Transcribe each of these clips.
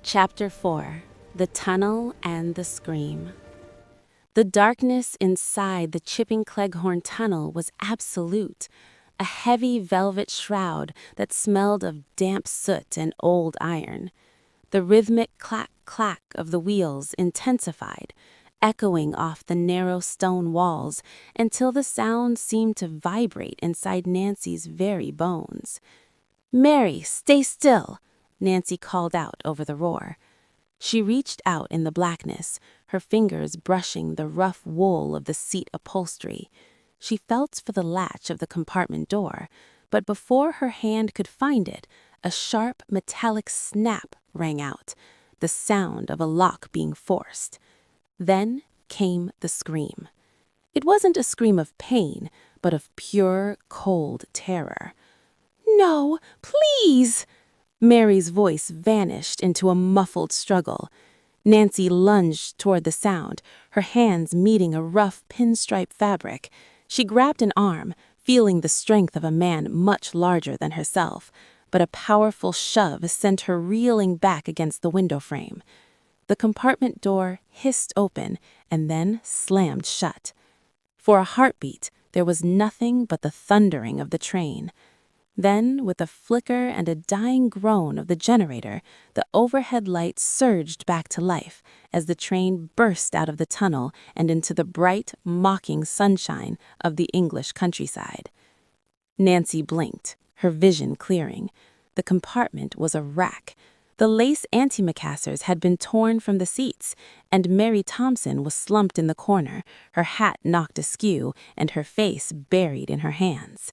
Chapter 4: The Tunnel and the Scream. The darkness inside the Chipping Cleghorn tunnel was absolute, a heavy velvet shroud that smelled of damp soot and old iron. The rhythmic clack-clack of the wheels intensified, echoing off the narrow stone walls until the sound seemed to vibrate inside Nancy's very bones. "Mary, stay still!" Nancy called out over the roar. She reached out in the blackness, her fingers brushing the rough wool of the seat upholstery. She felt for the latch of the compartment door, but before her hand could find it, a sharp metallic snap rang out, the sound of a lock being forced. Then came the scream. It wasn't a scream of pain, but of pure, cold terror. "No, please!" Mary's voice vanished into a muffled struggle. Nancy lunged toward the sound, her hands meeting a rough pinstripe fabric. She grabbed an arm, feeling the strength of a man much larger than herself, but a powerful shove sent her reeling back against the window frame. The compartment door hissed open and then slammed shut. For a heartbeat, there was nothing but the thundering of the train. Then, with a flicker and a dying groan of the generator, the overhead lights surged back to life as the train burst out of the tunnel and into the bright, mocking sunshine of the English countryside. Nancy blinked, her vision clearing. The compartment was a wreck. The lace antimacassars had been torn from the seats, and Mary Thompson was slumped in the corner, her hat knocked askew and her face buried in her hands.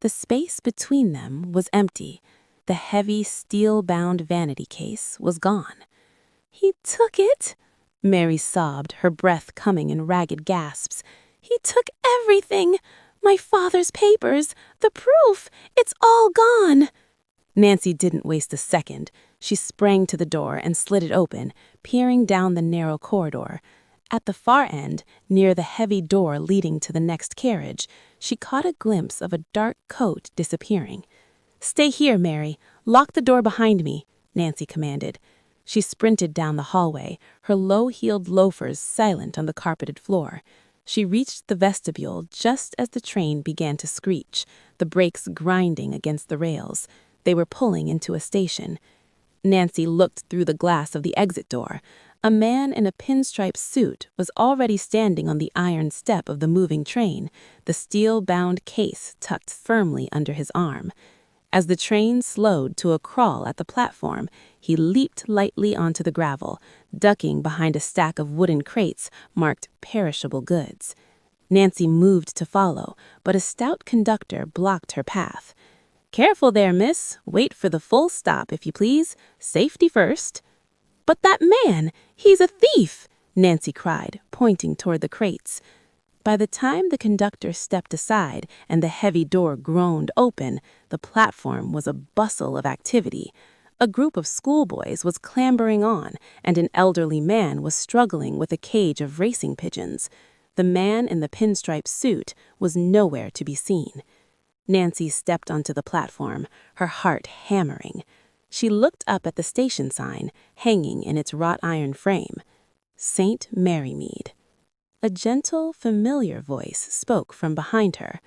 The space between them was empty. The heavy, steel-bound vanity case was gone. "He took it," Mary sobbed, her breath coming in ragged gasps. "He took everything! My father's papers, the proof, it's all gone!" Nancy didn't waste a second. She sprang to the door and slid it open, peering down the narrow corridor. At the far end, near the heavy door leading to the next carriage, she caught a glimpse of a dark coat disappearing. "Stay here, Mary. Lock the door behind me," Nancy commanded. She sprinted down the hallway, her low-heeled loafers silent on the carpeted floor. She reached the vestibule just as the train began to screech, the brakes grinding against the rails. They were pulling into a station. Nancy looked through the glass of the exit door. A man in a pinstripe suit was already standing on the iron step of the moving train, the steel-bound case tucked firmly under his arm. As the train slowed to a crawl at the platform, he leaped lightly onto the gravel, ducking behind a stack of wooden crates marked perishable goods. Nancy moved to follow, but a stout conductor blocked her path. "Careful there, miss. Wait for the full stop, if you please. Safety first." "But that man, he's a thief!" Nancy cried, pointing toward the crates. By the time the conductor stepped aside and the heavy door groaned open, the platform was a bustle of activity. A group of schoolboys was clambering on, and an elderly man was struggling with a cage of racing pigeons. The man in the pinstripe suit was nowhere to be seen. Nancy stepped onto the platform, her heart hammering. She looked up at the station sign, hanging in its wrought iron frame. St. Mary Mead. A gentle, familiar voice spoke from behind her.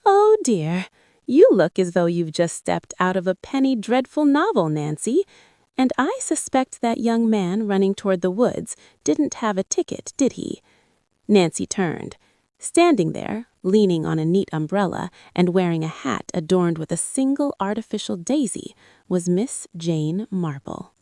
"Oh, dear, you look as though you've just stepped out of a penny dreadful novel, Nancy. And I suspect that young man running toward the woods didn't have a ticket, did he?" Nancy turned. Standing there, leaning on a neat umbrella and wearing a hat adorned with a single artificial daisy, was Miss Jane Marple.